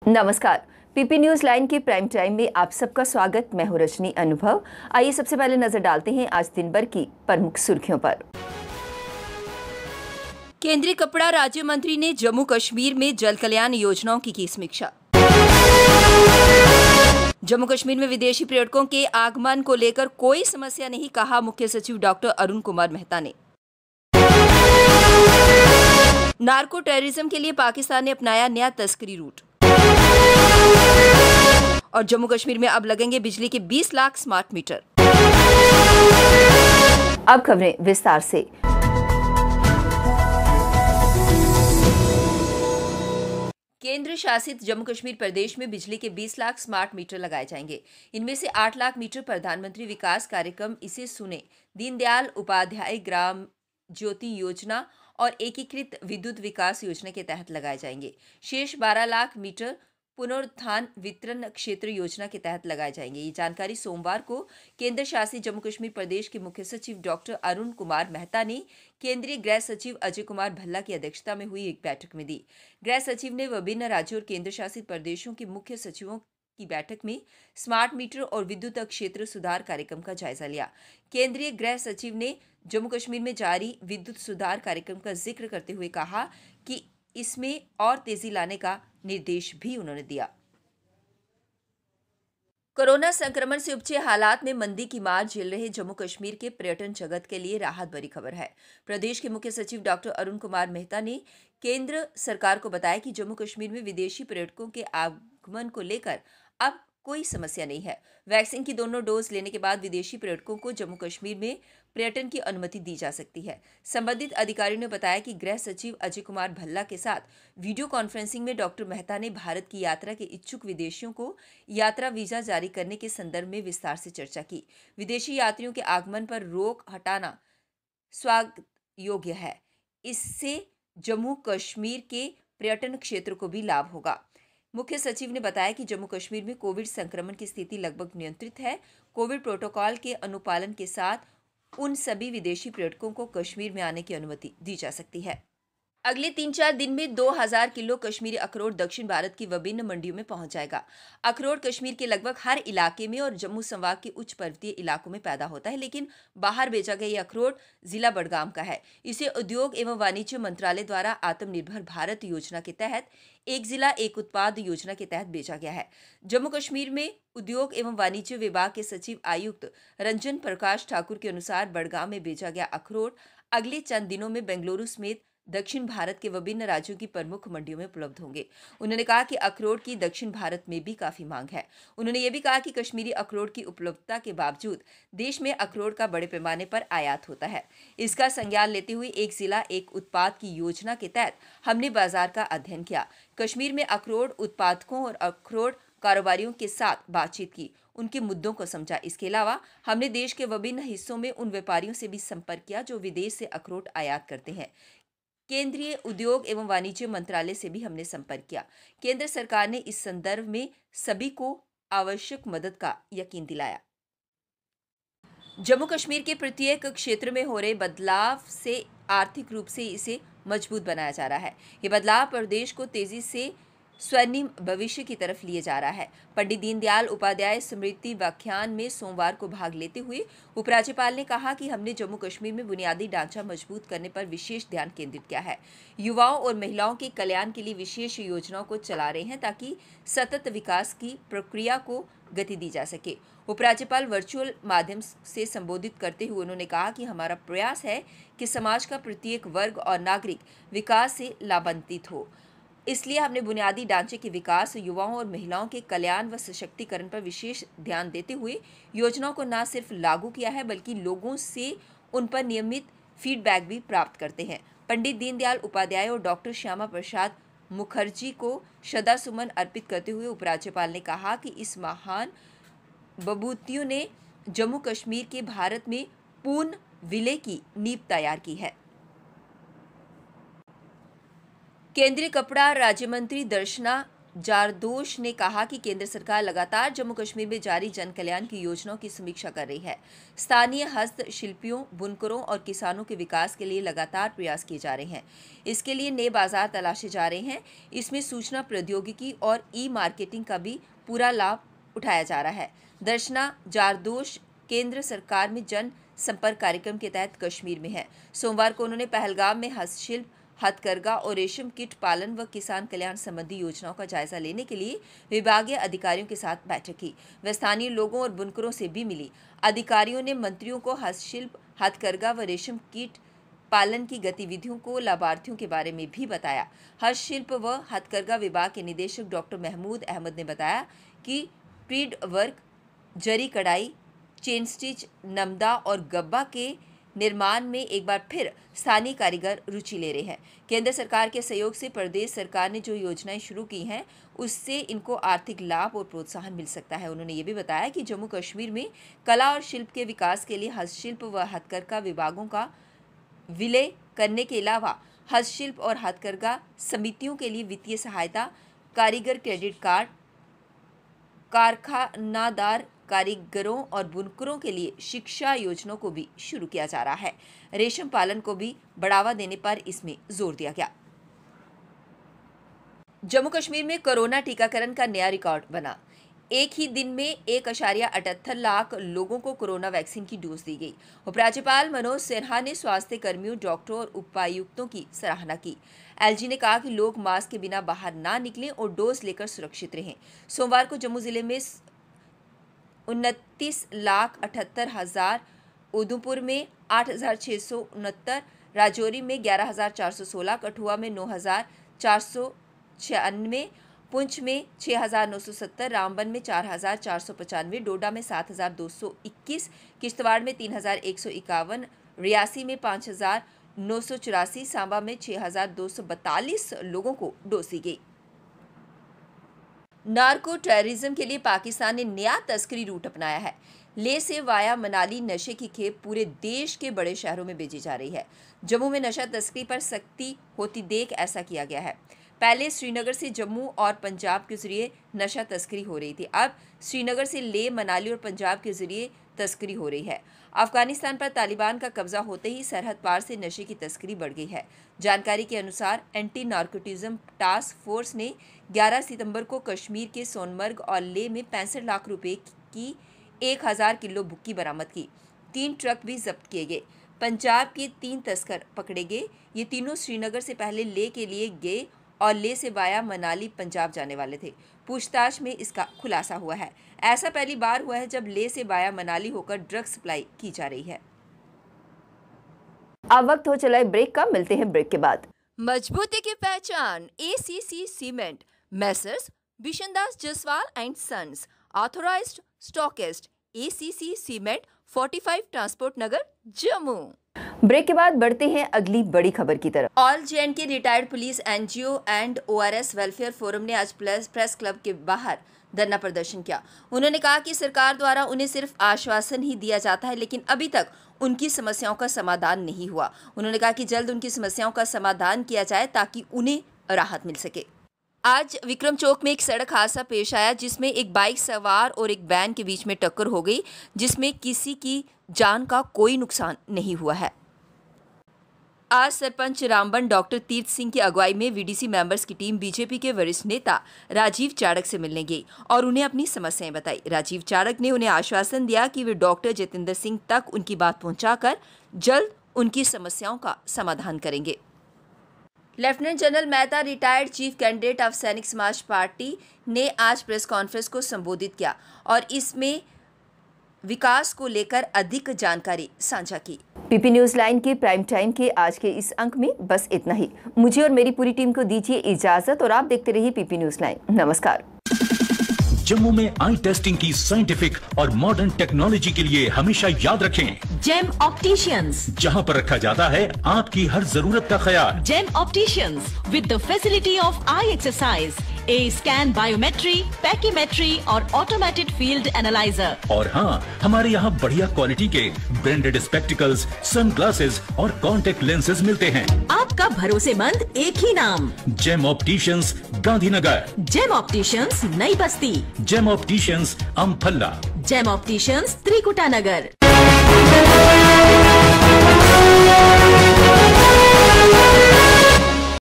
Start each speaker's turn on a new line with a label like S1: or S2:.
S1: नमस्कार। PP news line के prime time में आप सबका स्वागत। मैं हूं रजनी अनुभव। आइए सबसे पहले नजर डालते हैं आज दिन भर की प्रमुख सुर्खियों पर।
S2: केंद्रीय कपड़ा राज्य मंत्री ने जम्मू कश्मीर में जल कल्याण योजनाओं की समीक्षा। जम्मू कश्मीर में विदेशी पर्यटकों के आगमन को लेकर कोई समस्या नहीं, कहा मुख्य सचिव डॉक्टर अरुण कुमार मेहता ने। नार्को टेररिज्म के लिए पाकिस्तान ने अपनाया नया तस्करी रूट। और जम्मू कश्मीर में अब लगेंगे बिजली के 20 लाख स्मार्ट मीटर।
S1: अब खबरें विस्तार से।
S2: केंद्र शासित जम्मू कश्मीर प्रदेश में बिजली के 20 लाख स्मार्ट मीटर लगाए जाएंगे। इनमें से 8 लाख मीटर प्रधानमंत्री विकास कार्यक्रम इसे सुने दीनदयाल उपाध्याय ग्राम ज्योति योजना और एकीकृत विद्युत विकास योजना के तहत लगाए जाएंगे। शेष 12 लाख मीटर पुनरुत्थान वितरण क्षेत्र योजना के तहत लगाए जाएंगे। ये जानकारी सोमवार को केंद्र शासित जम्मू कश्मीर प्रदेश के मुख्य सचिव डॉक्टर अरुण कुमार मेहता ने केंद्रीय गृह सचिव अजय कुमार भल्ला की अध्यक्षता में हुई एक बैठक में दी। गृह सचिव ने विभिन्न राज्यों और केंद्र शासित प्रदेशों के मुख्य सचिवों की बैठक में स्मार्ट मीटर और विद्युत क्षेत्र सुधार कार्यक्रम का जायजा लिया। केंद्रीय गृह सचिव ने जम्मू कश्मीर में जारी विद्युत सुधार कार्यक्रम का जिक्र करते हुए कहा कि इसमें और तेजी लाने का निर्देश भी उन्होंने दिया। कोरोना संक्रमण से उपजे हालात में मंदी की मार झेल रहे जम्मू कश्मीर के पर्यटन जगत के लिए राहत भरी खबर है। प्रदेश के मुख्य सचिव डॉक्टर अरुण कुमार मेहता ने केंद्र सरकार को बताया कि जम्मू कश्मीर में विदेशी पर्यटकों के आगमन को लेकर अब कोई समस्या नहीं है। वैक्सीन की दोनों डोज लेने के बाद विदेशी पर्यटकों को जम्मू कश्मीर में पर्यटन की अनुमति दी जा सकती है। संबंधित अधिकारियों ने बताया कि गृह सचिव अजय कुमार भल्ला के साथ वीडियो कॉन्फ्रेंसिंग में डॉक्टर मेहता ने भारत की यात्रा के इच्छुक विदेशियों को यात्रा वीजा जारी करने के संदर्भ में विस्तार से चर्चा की। विदेशी यात्रियों के आगमन पर रोक हटाना स्वागत योग्य है। इससे जम्मू कश्मीर के पर्यटन क्षेत्र को भी लाभ होगा। मुख्य सचिव ने बताया कि जम्मू कश्मीर में कोविड संक्रमण की स्थिति लगभग नियंत्रित है। कोविड प्रोटोकॉल के अनुपालन के साथ उन सभी विदेशी पर्यटकों को कश्मीर में आने की अनुमति दी जा सकती है। अगले 3-4 दिन में 2000 किलो कश्मीरी अखरोट दक्षिण भारत की विभिन्न मंडियों में पहुंच जाएगा। अखरोट कश्मीर के लगभग हर इलाके में और जम्मू संभाग के उच्च पर्वतीय इलाकों में पैदा होता है, लेकिन बाहर भेजा गया ये अखरोट जिला बडगाम का है। इसे उद्योग एवं वाणिज्य मंत्रालय द्वारा आत्मनिर्भर भारत योजना के तहत एक जिला एक उत्पाद योजना के तहत भेजा गया है। जम्मू कश्मीर में उद्योग एवं वाणिज्य विभाग के सचिव आयुक्त रंजन प्रकाश ठाकुर के अनुसार बडगाम में भेजा गया अखरोट अगले चंद दिनों में बेंगलुरु समेत दक्षिण भारत के विभिन्न राज्यों की प्रमुख मंडियों में उपलब्ध होंगे। उन्होंने कहा कि अखरोट की दक्षिण भारत में भी काफी मांग है। उन्होंने ये भी कहा कि कश्मीरी अखरोट की उपलब्धता के बावजूद देश में अखरोट का बड़े पैमाने पर आयात होता है। इसका संज्ञान लेते हुए एक जिला एक उत्पाद की योजना के तहत हमने बाजार का अध्ययन किया। कश्मीर में अखरोट उत्पादकों और अखरोट कारोबारियों के साथ बातचीत की, उनके मुद्दों को समझा। इसके अलावा हमने देश के विभिन्न हिस्सों में उन व्यापारियों से भी संपर्क किया जो विदेश से अखरोट आयात करते हैं। केंद्रीय उद्योग एवं वाणिज्य मंत्रालय से भी हमने संपर्क किया। केंद्र सरकार ने इस संदर्भ में सभी को आवश्यक मदद का यकीन दिलाया। जम्मू कश्मीर के प्रत्येक क्षेत्र में हो रहे बदलाव से आर्थिक रूप से इसे मजबूत बनाया जा रहा है। ये बदलाव प्रदेश को तेजी से स्वर्णिम भविष्य की तरफ लिए जा रहा है। पंडित दीनदयाल उपाध्याय स्मृति व्याख्यान में सोमवार को भाग लेते हुए उपराज्यपाल ने कहा कि हमने जम्मू कश्मीर में बुनियादी ढांचा मजबूत करने पर विशेष ध्यान केंद्रित किया है। युवाओं और महिलाओं के कल्याण के लिए विशेष योजनाओं को चला रहे हैं ताकि सतत विकास की प्रक्रिया को गति दी जा सके। उपराज्यपाल वर्चुअल माध्यम से संबोधित करते हुए उन्होंने कहा कि हमारा प्रयास है कि समाज का प्रत्येक वर्ग और नागरिक विकास से लाभान्वित हो। इसलिए हमने बुनियादी ढांचे के विकास, युवाओं और महिलाओं के कल्याण व सशक्तिकरण पर विशेष ध्यान देते हुए योजनाओं को न सिर्फ लागू किया है बल्कि लोगों से उन पर नियमित फीडबैक भी प्राप्त करते हैं। पंडित दीनदयाल उपाध्याय और डॉक्टर श्यामा प्रसाद मुखर्जी को श्रद्धासुमन अर्पित करते हुए उपराज्यपाल ने कहा कि इस महान विभूतियों ने जम्मू कश्मीर के भारत में पूर्ण विलय की नींव तैयार की है। केंद्रीय कपड़ा राज्य मंत्री दर्शना जारदोश ने कहा कि केंद्र सरकार लगातार जम्मू कश्मीर में जारी जन कल्याण की योजनाओं की समीक्षा कर रही है। स्थानीय हस्तशिल्पियों, बुनकरों और किसानों के विकास के लिए लगातार प्रयास किए जा रहे हैं। इसके लिए नए बाजार तलाशे जा रहे हैं। इसमें सूचना प्रौद्योगिकी और ई-मार्केटिंग का भी पूरा लाभ उठाया जा रहा है। दर्शना जारदोश केंद्र सरकार में जन संपर्क कार्यक्रम के तहत कश्मीर में है। सोमवार को उन्होंने पहलगाम में हस्तशिल्प, हथकरघा और रेशम कीट पालन व किसान कल्याण संबंधी योजनाओं का जायजा लेने के लिए विभागीय अधिकारियों के साथ बैठक की। वे स्थानीय लोगों और बुनकरों से भी मिली। अधिकारियों ने मंत्रियों को हस्तशिल्प, हथकरघा व रेशम कीट पालन की गतिविधियों को लाभार्थियों के बारे में भी बताया। हस्तशिल्प व हथकरघा विभाग के निदेशक डॉक्टर महमूद अहमद ने बताया कि प्रीड वर्क, जरी कढ़ाई, चेन स्टिच, नमदा और गब्बा के निर्माण में एक बार फिर स्थानीय कारीगर रुचि ले रहे हैं। केंद्र सरकार के सहयोग से प्रदेश सरकार ने जो योजनाएं शुरू की हैं, उससे इनको आर्थिक लाभ और प्रोत्साहन मिल सकता है। उन्होंने ये भी बताया कि जम्मू कश्मीर में कला और शिल्प के विकास के लिए हस्तशिल्प व हथकरघा विभागों का विलय करने के अलावा हस्तशिल्प और हथकरघा समितियों के लिए वित्तीय सहायता, कारीगर क्रेडिट कार्ड, कारखानादार कारीगरों और बुनकरों के लिए शिक्षा योजनाओं को भी शुरू किया जा रहा है। रेशम पालन को भी बढ़ावा देने पर इसमें जोर दिया गया। जम्मू कश्मीर में कोरोना टीकाकरण का नया रिकॉर्ड बना। एक ही दिन में 1.78 लाख लोगों को कोरोना वैक्सीन की डोज दी गई। उपराज्यपाल मनोज सिन्हा ने स्वास्थ्य कर्मियों, डॉक्टरों और उपायुक्तों की सराहना की। एलजी ने कहा कि लोग मास्क के बिना बाहर ना निकलें और डोज लेकर सुरक्षित रहें। सोमवार को जम्मू जिले में 29,78,000, उधमपुर में 8,669, राजौरी में 11,416, कठुआ में 9,496, पुंछ में 6,970, रामबन में 4,495, डोडा में 7,221, किश्तवाड़ में 3,151, रियासी में 5,984, सांबा में 6,242 लोगों को डोज दी गई। नार्को टेररिज्म के लिए पाकिस्तान ने नया तस्करी रूट अपनाया है। लेह से वाया मनाली नशे की खेप पूरे देश के बड़े शहरों में भेजी जा रही है। जम्मू में नशा तस्करी पर सख्ती होती देख ऐसा किया गया है। पहले श्रीनगर से जम्मू और पंजाब के जरिए नशा तस्करी हो रही थी। अब श्रीनगर से लेह, मनाली और पंजाब के जरिए तस्करी हो रही है। अफगानिस्तान पर तालिबान का कब्जा होते ही सरहद पार से नशे की तस्करी बढ़ गई है। जानकारी के अनुसार एंटी नार्कोटिज्म टास्क फोर्स ने 11 सितंबर को कश्मीर के सोनमर्ग और लेह में 65 लाख रुपए की 1000 किलो भुक्की बरामद की। 3 ट्रक भी जब्त किए गए। पंजाब के 3 तस्कर पकड़े गए। ये तीनों श्रीनगर से पहले लेह के लिए गए और लेह से वाया मनाली पंजाब जाने वाले थे। पूछताछ में इसका खुलासा हुआ है। ऐसा पहली बार हुआ है जब लेह से वाया मनाली होकर ड्रग सप्लाई की जा रही है।
S1: अब वक्त हो चला है ब्रेक का, मिलते हैं ब्रेक के बाद।
S2: मजबूती की पहचान ACC cement, Messrs Bishandas Jaswal and sons, authorised stockist, ACC cement, 45 transport Nagar, Jammu.
S1: Break के बाद बढ़ते हैं अगली बड़ी खबर की तरफ।
S2: All J and K retired police NGO and ORS welfare forum ने आज प्रेस क्लब के बाहर धरना प्रदर्शन किया। उन्होंने कहा कि सरकार द्वारा उन्हें सिर्फ आश्वासन ही दिया जाता है, लेकिन अभी तक उनकी समस्याओं का समाधान नहीं हुआ। उन्होंने कहा कि जल्द उनकी समस्याओं का समाधान किया जाए ताकि उन्हें राहत मिल सके। आज विक्रम चौक में एक सड़क हादसा पेश आया जिसमें एक बाइक सवार और एक वैन के बीच में टक्कर हो गई, जिसमें किसी की जान का कोई नुकसान नहीं हुआ है। आज सरपंच रामबन डॉक्टर तीर्थ सिंह की अगुवाई में वीडीसी मेंबर्स की टीम बीजेपी के वरिष्ठ नेता राजीव चाड़क से मिलने गई और उन्हें अपनी समस्याएं बताई। राजीव चाड़क ने उन्हें आश्वासन दिया कि वे डॉक्टर जितेंद्र सिंह तक उनकी बात पहुंचाकर जल्द उनकी समस्याओं का समाधान करेंगे। Lieutenant general Mehta retired chief candidate of सैनिक समाज पार्टी ने आज प्रेस कॉन्फ्रेंस को संबोधित किया और इसमें विकास को लेकर अधिक जानकारी साझा की।
S1: पीपी न्यूज लाइन के प्राइम टाइम के आज के इस अंक में बस इतना ही। मुझे और मेरी पूरी टीम को दीजिए इजाजत और आप देखते रहिए पीपी न्यूज लाइन। नमस्कार।
S3: जम्मू में आई टेस्टिंग की साइंटिफिक और मॉडर्न टेक्नोलॉजी के लिए हमेशा याद रखें
S4: जेम ऑप्टिशियंस,
S3: जहां पर रखा जाता है आपकी हर जरूरत का ख्याल।
S4: Gem opticians with the facility of eye exercise, A scan biometry, pachymetry और ऑटोमेटेड फील्ड एनालाइजर।
S3: और हाँ, हमारे यहाँ बढ़िया क्वालिटी के ब्रांडेड स्पेक्टिकल्स, सनग्लासेस और कॉन्टेक्ट लेंसेज मिलते हैं।
S4: आपका भरोसेमंद एक ही नाम,
S3: Gem Opticians, Gandhinagar.
S4: Gem Opticians, Nai Basti.
S3: Gem Opticians, Amphalla.
S4: Gem Opticians, Trikuta नगर।